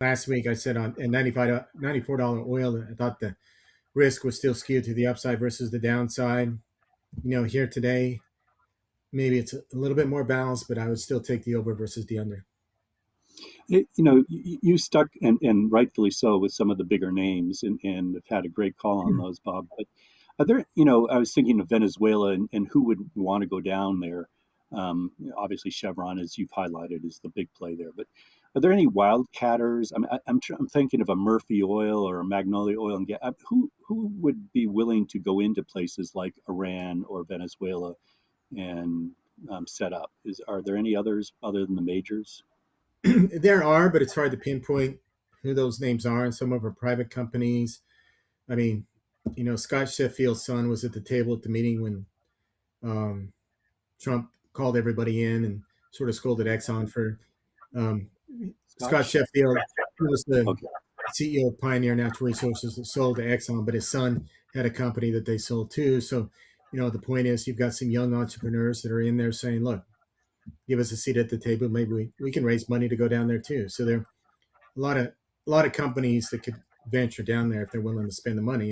last week I said on at $94 oil, I thought the risk was still skewed to the upside versus the downside. Here today, maybe it's a little bit more balanced, but I would still take the over versus the under. You stuck, and rightfully so, with some of the bigger names, and have had a great call on those, Bob. But are there, I was thinking of Venezuela, and who would want to go down there? Obviously, Chevron, as you've highlighted, is the big play there. But are there any wildcatters? I'm thinking of a Murphy Oil or a Magnolia Oil and Gas. Who would be willing to go into places like Iran or Venezuela and set up? Are there any others other than the majors? There are, but it's hard to pinpoint who those names are. And some of our private companies. I mean, Scott Sheffield's son was at the table at the meeting when um, Trump called everybody in and sort of scolded Exxon for um, Scott Scotch? Sheffield, who was the Okay. CEO of Pioneer Natural Resources that sold to Exxon, but his son had a company that they sold to. So, the point is you've got some young entrepreneurs that are in there saying, look, give us a seat at the table. Maybe we can raise money to go down there too. So there are a lot of companies that could venture down there if they're willing to spend the money.